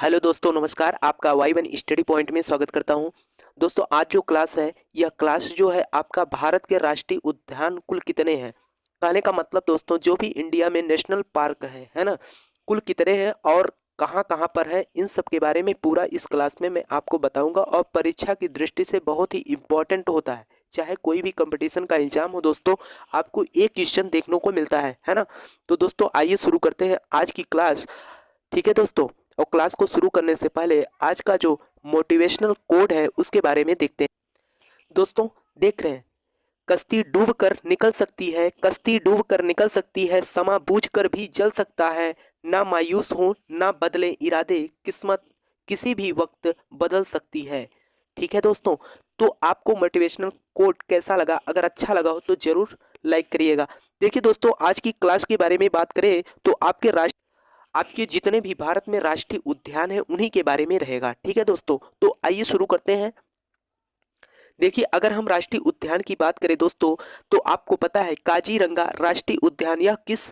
Hello दोस्तों, नमस्कार। आपका Y1 स्टडी पॉइंट में स्वागत करता हूं। दोस्तों, आज जो क्लास है, यह क्लास जो है आपका भारत के राष्ट्रीय उद्यान कुल कितने हैं। कहने का मतलब दोस्तों, जो भी इंडिया में नेशनल पार्क है ना, कुल कितने हैं और कहाँ कहाँ पर है, इन सब के बारे में पूरा इस क्लास में मैं आपको बताऊंगा। और परीक्षा की दृष्टि से बहुत ही इम्पोर्टेंट होता है। चाहे कोई भी कंपटीशन का एग्जाम हो दोस्तों, आपको एक क्वेश्चन देखने को मिलता है ना। तो दोस्तों, आइए शुरू करते हैं आज की क्लास। ठीक है दोस्तों, और क्लास को शुरू करने से पहले आज का जो मोटिवेशनल कोड है उसके बारे में देखते हैं। दोस्तों, देख रहे हैं, कश्ती डूब कर निकल सकती है, कश्ती डूब कर निकल सकती है, समा बूझ कर भी जल सकता है। ना मायूस हो, ना बदले इरादे, किस्मत किसी भी वक्त बदल सकती है। ठीक है दोस्तों, तो आपको मोटिवेशनल कोड कैसा लगा? अगर अच्छा लगा हो तो जरूर लाइक करिएगा। देखिए दोस्तों, आज की क्लास के बारे में बात करें तो आपके जितने भी भारत में राष्ट्रीय उद्यान है उन्हीं के बारे में रहेगा। ठीक है दोस्तों, तो आइए शुरू करते हैं। देखिए, अगर हम राष्ट्रीय उद्यान की बात करें दोस्तों, तो आपको पता है काजीरंगा राष्ट्रीय उद्यान यह किस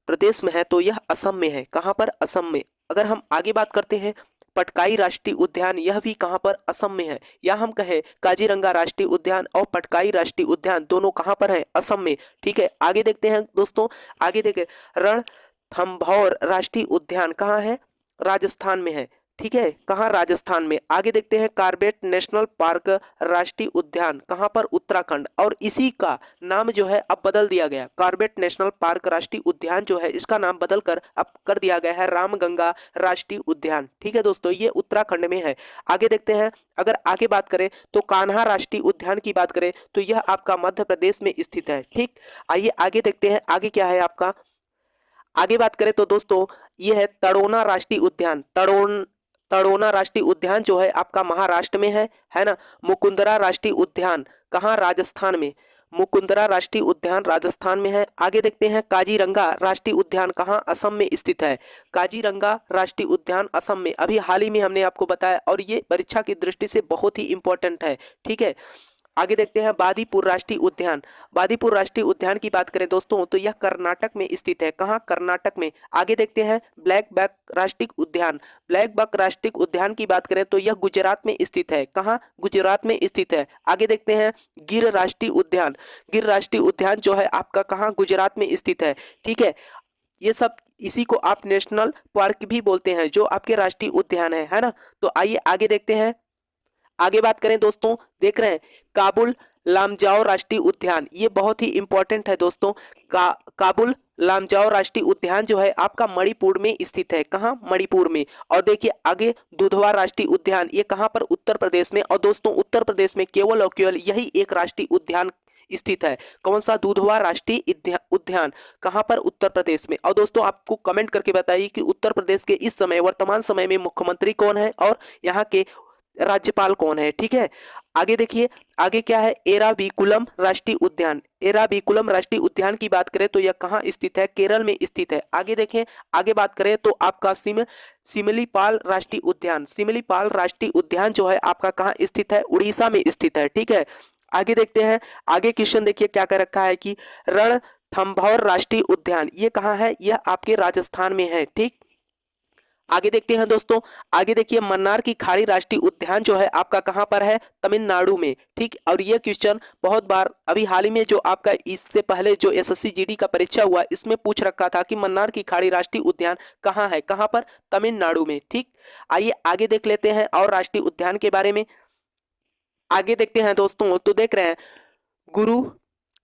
प्रदेश में है? तो यह असम में है। कहाँ पर? असम में। अगर हम आगे बात करते हैं, पटकाई राष्ट्रीय उद्यान, यह भी कहाँ पर? असम में है। या हम कहें काजीरंगा राष्ट्रीय उद्यान और पटकाई राष्ट्रीय उद्यान दोनों कहाँ पर है? असम में। ठीक है, आगे देखते हैं दोस्तों। आगे देखें, रणथंभौर राष्ट्रीय उद्यान कहाँ है? राजस्थान में है। ठीक है, कहाँ? राजस्थान में। आगे देखते हैं, कार्बेट नेशनल पार्क राष्ट्रीय उद्यान कहाँ पर? उत्तराखंड। और इसी का नाम जो है अब बदल दिया गया। कार्बेट नेशनल पार्क राष्ट्रीय उद्यान जो है इसका नाम बदल कर अब कर दिया गया है रामगंगा राष्ट्रीय उद्यान। ठीक है दोस्तों, ये उत्तराखंड में है। आगे देखते हैं, अगर आगे बात करें तो कान्हा राष्ट्रीय उद्यान की बात करें तो यह आपका मध्य प्रदेश में स्थित है। ठीक, आइए आगे देखते हैं, आगे क्या है आपका। आगे बात करें तो दोस्तों, ये है तड़ोना राष्ट्रीय उद्यान। तड़ोना राष्ट्रीय उद्यान जो है आपका महाराष्ट्र में है ना। मुकुंदरा राष्ट्रीय उद्यान कहाँ? राजस्थान में। मुकुंदरा राष्ट्रीय उद्यान राजस्थान में है। आगे देखते हैं, काजीरंगा राष्ट्रीय उद्यान कहाँ? असम में स्थित है। काजीरंगा राष्ट्रीय उद्यान असम में, अभी हाल ही में हमने आपको बताया, और ये परीक्षा की दृष्टि से बहुत ही इंपॉर्टेंट है। ठीक है, आगे देखते हैं, बादीपुर राष्ट्रीय उद्यान। बादीपुर राष्ट्रीय उद्यान की बात करें दोस्तों तो यह कर्नाटक में स्थित है। कहाँ? कर्नाटक में। आगे देखते हैं, ब्लैक बक राष्ट्रीय उद्यान। ब्लैक बक राष्ट्रीय उद्यान की बात करें तो यह गुजरात में स्थित है। कहाँ? गुजरात में स्थित है। आगे देखते हैं, गिर राष्ट्रीय उद्यान। गिर राष्ट्रीय उद्यान जो है आपका कहाँ? गुजरात में स्थित है। ठीक है, ये सब इसी को आप नेशनल पार्क भी बोलते हैं, जो आपके राष्ट्रीय उद्यान है ना। तो आइए आगे देखते हैं। आगे बात करें दोस्तों, देख रहे हैं, काबुल लामजाओ राष्ट्रीय उद्यान, ये बहुत ही इंपॉर्टेंट है दोस्तों। काबुल लामजाओ राष्ट्रीय उद्यान जो है आपका मणिपुर में स्थित है। कहाँ? मणिपुर में। और देखिए आगे, दुधवा राष्ट्रीय उद्यान, ये कहाँ पर? उत्तर प्रदेश में। और दोस्तों, उत्तर प्रदेश में केवल और केवल यही एक राष्ट्रीय उद्यान स्थित है। कौन सा? दुधवा राष्ट्रीय उद्यान कहाँ पर? उत्तर प्रदेश में। और दोस्तों, आपको कमेंट करके बताइए कि उत्तर प्रदेश के इस समय वर्तमान समय में मुख्यमंत्री कौन है और यहाँ के राज्यपाल कौन है। ठीक है, आगे देखिए, आगे क्या है, एराविकुलम राष्ट्रीय उद्यान। एराविकुलम राष्ट्रीय उद्यान की बात करें तो यह कहाँ स्थित है? केरल में स्थित है। आगे देखें, आगे बात करें तो आपका सिमलीपाल राष्ट्रीय उद्यान। सिमलीपाल राष्ट्रीय उद्यान जो है आपका कहाँ स्थित है? उड़ीसा में स्थित है। ठीक है, आगे देखते हैं, आगे क्वेश्चन देखिए क्या कर रखा है कि रणथंभौर राष्ट्रीय उद्यान ये कहाँ है? यह आपके राजस्थान में है। ठीक, आगे देखते हैं दोस्तों, आगे देखिए, मन्नार की खाड़ी राष्ट्रीय उद्यान जो है आपका कहाँ पर है? तमिलनाडु में। ठीक, और ये क्वेश्चन बहुत बार अभी हाल ही में जो आपका इससे पहले जो एसएससी जीडी का परीक्षा हुआ इसमें पूछ रखा था कि मन्नार की खाड़ी राष्ट्रीय उद्यान कहाँ है? कहाँ पर? तमिलनाडु में। ठीक, आइए आगे देख लेते हैं और राष्ट्रीय उद्यान के बारे में आगे देखते हैं दोस्तों। तो देख रहे हैं, गुरु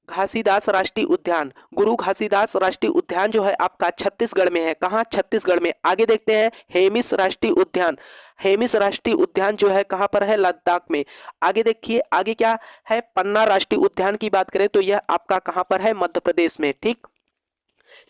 घासीदास राष्ट्रीय उद्यान। गुरु घासीदास राष्ट्रीय उद्यान जो है आपका छत्तीसगढ़ में है। कहाँ? छत्तीसगढ़ में। आगे देखते हैं, हेमिस राष्ट्रीय उद्यान। हेमिस राष्ट्रीय उद्यान जो है कहाँ पर है? लद्दाख में। आगे देखिए, आगे क्या है, पन्ना राष्ट्रीय उद्यान की बात करें तो यह आपका कहाँ पर है? मध्य प्रदेश में। ठीक,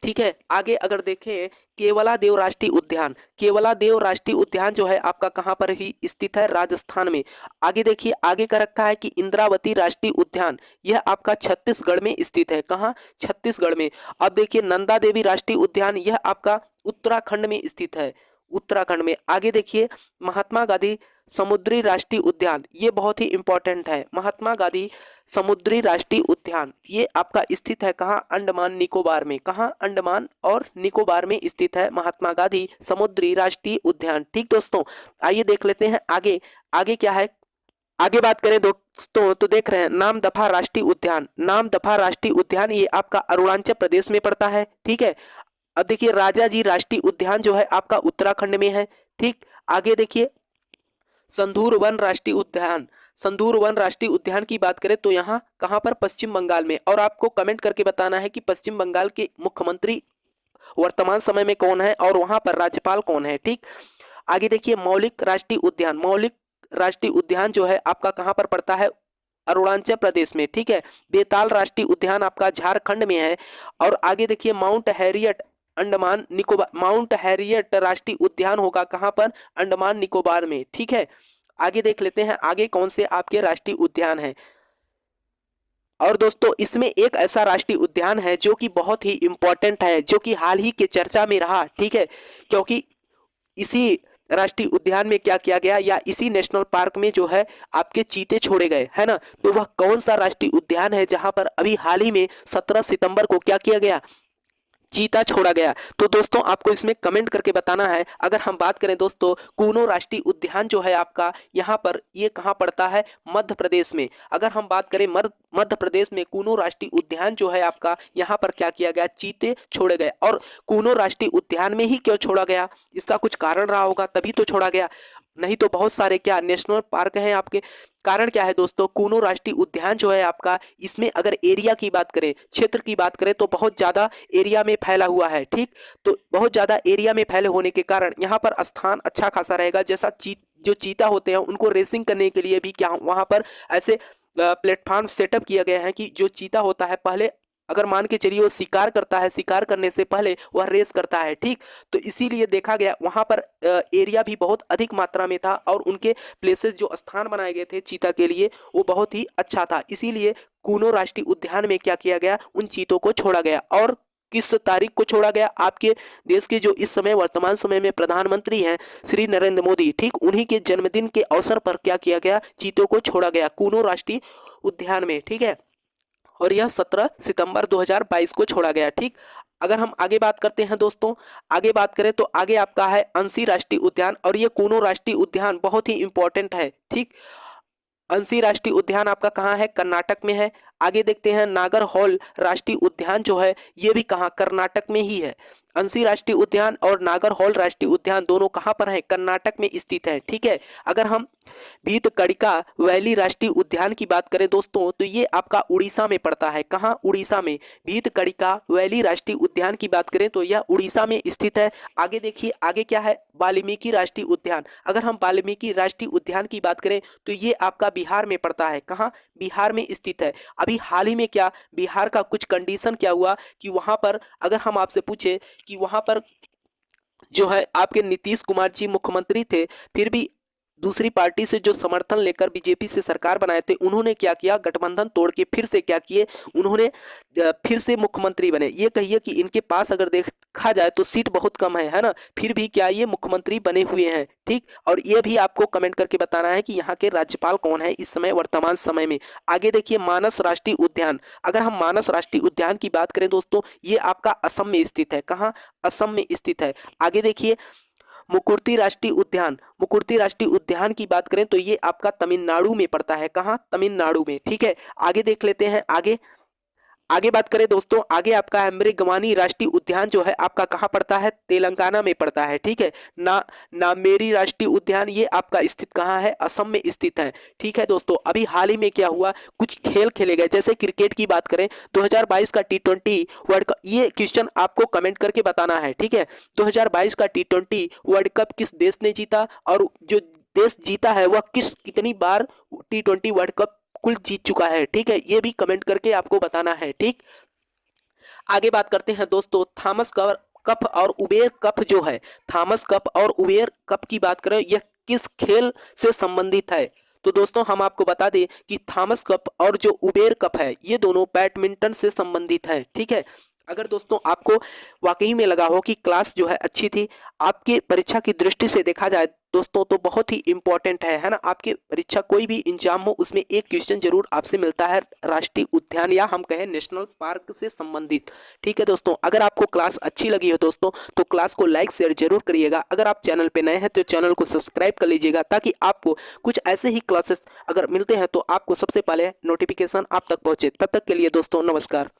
ठीक है, आगे अगर देखें, केवला देव राष्ट्रीय उद्यान। केवला देव राष्ट्रीय उद्यान जो है आपका कहाँ पर ही स्थित है? राजस्थान में। आगे देखिए, आगे का रखा है कि इंद्रावती राष्ट्रीय उद्यान, यह आपका छत्तीसगढ़ में स्थित है। कहाँ? छत्तीसगढ़ में। अब देखिए, नंदा देवी राष्ट्रीय उद्यान, यह आपका उत्तराखंड में स्थित है। उत्तराखंड में। आगे देखिए महात्मा गांधी समुद्री राष्ट्रीय उद्यान, ये बहुत ही इंपॉर्टेंट है। महात्मा गांधी समुद्री राष्ट्रीय उद्यान ये आपका स्थित है कहाँ? अंडमान निकोबार में। कहाँ? अंडमान और निकोबार में स्थित है महात्मा गांधी समुद्री राष्ट्रीय उद्यान। ठीक दोस्तों, आइए देख लेते हैं आगे। आगे क्या है? आगे बात करें दोस्तों तो देख रहे हैं नामदफा राष्ट्रीय उद्यान। नामदफा राष्ट्रीय उद्यान ये आपका अरुणाचल प्रदेश में पड़ता है। ठीक है। अब देखिए राजाजी राष्ट्रीय उद्यान जो है आपका उत्तराखंड में है। ठीक। आगे देखिए संदूर वन राष्ट्रीय उद्यान। संदूर वन राष्ट्रीय उद्यान की बात करें तो यहाँ कहाँ पर? पश्चिम बंगाल में। और आपको कमेंट करके बताना है कि पश्चिम बंगाल के मुख्यमंत्री वर्तमान समय में कौन है और वहां पर राज्यपाल कौन है। ठीक। आगे देखिए मौलिक राष्ट्रीय उद्यान। मौलिक राष्ट्रीय उद्यान जो है आपका कहाँ पर पड़ता है? अरुणाचल प्रदेश में। ठीक है। बेताल राष्ट्रीय उद्यान आपका झारखंड में है। और आगे देखिए mount Harriet Andaman Nicobar, mount Harriet राष्ट्रीय उद्यान होगा कहाँ पर? अंडमान निकोबार में। ठीक है। आगे देख लेते हैं आगे कौन से आपके राष्ट्रीय उद्यान हैं। और दोस्तों इसमें एक ऐसा राष्ट्रीय उद्यान है जो कि बहुत ही इंपॉर्टेंट है, जो कि हाल ही के चर्चा में रहा। ठीक है। क्योंकि इसी राष्ट्रीय उद्यान में क्या किया गया, या इसी नेशनल पार्क में जो है आपके चीते छोड़े गए, है ना? तो वह कौन सा राष्ट्रीय उद्यान है जहां पर अभी हाल ही में 17 सितंबर को क्या किया गया? चीता छोड़ा गया। तो दोस्तों आपको इसमें कमेंट करके बताना है। अगर हम बात करें दोस्तों कूनो राष्ट्रीय उद्यान जो है आपका यहाँ पर, ये कहाँ पड़ता है? मध्य प्रदेश में। अगर हम बात करें मध्य प्रदेश में कूनो राष्ट्रीय उद्यान जो है आपका, यहाँ पर क्या किया गया? चीते छोड़े गए। और कूनो राष्ट्रीय उद्यान में ही क्यों छोड़ा गया? इसका कुछ कारण रहा होगा तभी तो छोड़ा गया, नहीं तो बहुत सारे क्या नेशनल पार्क हैं आपके। कारण क्या है दोस्तों? कूनो राष्ट्रीय उद्यान जो है आपका, इसमें अगर एरिया की बात करें, क्षेत्र की बात करें तो बहुत ज्यादा एरिया में फैला हुआ है। ठीक। तो बहुत ज्यादा एरिया में फैले होने के कारण यहाँ पर स्थान अच्छा खासा रहेगा। जैसा जो चीता होते हैं उनको रेसिंग करने के लिए भी क्या वहां पर ऐसे प्लेटफॉर्म सेटअप किया गया है कि जो चीता होता है पहले अगर मान के चलिए वो शिकार करता है, शिकार करने से पहले वह रेस करता है। ठीक। तो इसीलिए देखा गया वहां पर एरिया भी बहुत अधिक मात्रा में था और उनके प्लेसेस जो स्थान बनाए गए थे चीता के लिए वो बहुत ही अच्छा था। इसीलिए कूनो राष्ट्रीय उद्यान में क्या किया गया? उन चीतों को छोड़ा गया। और किस तारीख को छोड़ा गया? आपके देश के जो इस समय वर्तमान समय में प्रधानमंत्री हैं श्री नरेंद्र मोदी, ठीक, उन्हीं के जन्मदिन के अवसर पर क्या किया गया? चीतों को छोड़ा गया कूनो राष्ट्रीय उद्यान में। ठीक है। और यह 17 सितंबर 2022 को छोड़ा गया। ठीक। अगर हम आगे बात करते हैं दोस्तों, आगे बात करें तो आगे आपका है अंशी राष्ट्रीय उद्यान। और ये कूनो राष्ट्रीय उद्यान बहुत ही इंपॉर्टेंट है। ठीक। अंशी राष्ट्रीय उद्यान आपका कहाँ है? कर्नाटक में है। आगे देखते हैं नागरहोल राष्ट्रीय उद्यान जो है ये भी कहाँ? कर्नाटक में ही है। अंशी राष्ट्रीय उद्यान और नागरहोल राष्ट्रीय उद्यान दोनों कहाँ पर है? कर्नाटक में स्थित है। ठीक है। अगर हम भीतकड़िका वैली राष्ट्रीय उद्यान की बात करें दोस्तों तो ये आपका उड़ीसा में पड़ता है। कहाँ? उड़ीसा में। भीतकड़िका वैली राष्ट्रीय उद्यान की बात करें तो यह उड़ीसा में स्थित है। आगे देखिए आगे क्या है? वाल्मीकि राष्ट्रीय उद्यान। अगर हम वाल्मीकि राष्ट्रीय उद्यान की बात करें तो ये आपका बिहार में पड़ता है। कहाँ? बिहार में स्थित है। अभी हाल ही में क्या बिहार का कुछ कंडीशन क्या हुआ कि वहां पर अगर हम आपसे पूछे कि वहां पर जो है आपके नीतीश कुमार जी मुख्यमंत्री थे, फिर भी दूसरी पार्टी से जो समर्थन लेकर बीजेपी से सरकार बनाए थे, उन्होंने क्या किया? गठबंधन तोड़ के फिर से क्या किए? उन्होंने फिर से मुख्यमंत्री बने। ये कहिए कि इनके पास अगर देखा जाए तो सीट बहुत कम है ना, फिर भी क्या ये मुख्यमंत्री बने हुए हैं। ठीक। और ये भी आपको कमेंट करके बताना है कि यहाँ के राज्यपाल कौन है इस समय वर्तमान समय में। आगे देखिए मानस राष्ट्रीय उद्यान। अगर हम मानस राष्ट्रीय उद्यान की बात करें दोस्तों ये आपका असम में स्थित है। कहाँ? असम में स्थित है। आगे देखिए मुकुर्ती राष्ट्रीय उद्यान। मुकुर्ती राष्ट्रीय उद्यान की बात करें तो ये आपका तमिलनाडु में पड़ता है। कहाँ? तमिलनाडु में। ठीक है। आगे देख लेते हैं आगे बात करें दोस्तों, आगे आपका है मृगवानी राष्ट्रीय उद्यान जो है आपका कहाँ पड़ता है? तेलंगाना में पड़ता है। ठीक है। नामेरी राष्ट्रीय उद्यान ये आपका स्थित कहाँ है? असम में स्थित है। ठीक है दोस्तों, अभी हाल ही में क्या हुआ? कुछ खेल खेले गए। जैसे क्रिकेट की बात करें 2022 का T20 वर्ल्ड कप, ये क्वेश्चन आपको कमेंट करके बताना है। ठीक है। 2022 का T20 वर्ल्ड कप किस देश ने जीता, और जो देश जीता है वह कितनी बार T20 वर्ल्ड कप कुल जीत चुका है। ठीक है। ये भी कमेंट करके आपको बताना है। ठीक। आगे बात करते हैं दोस्तों थॉमस कप और उबेर कप जो है, थॉमस कप और उबेर कप की बात करें यह किस खेल से संबंधित है? तो दोस्तों हम आपको बता दें कि थॉमस कप और जो उबेर कप है ये दोनों बैडमिंटन से संबंधित है। ठीक है। अगर दोस्तों आपको वाकई में लगा हो कि क्लास जो है अच्छी थी, आपके परीक्षा की दृष्टि से देखा जाए दोस्तों तो बहुत ही इंपॉर्टेंट है ना। आपकी परीक्षा कोई भी एग्जाम हो उसमें एक क्वेश्चन जरूर आपसे मिलता है राष्ट्रीय उद्यान या हम कहें नेशनल पार्क से संबंधित। ठीक है दोस्तों, अगर आपको क्लास अच्छी लगी हो दोस्तों तो क्लास को लाइक शेयर जरूर करिएगा। अगर आप चैनल पे नए हैं तो चैनल को सब्सक्राइब कर लीजिएगा, ताकि आपको कुछ ऐसे ही क्लासेस अगर मिलते हैं तो आपको सबसे पहले नोटिफिकेशन आप तक पहुंचे। तब तक के लिए दोस्तों नमस्कार।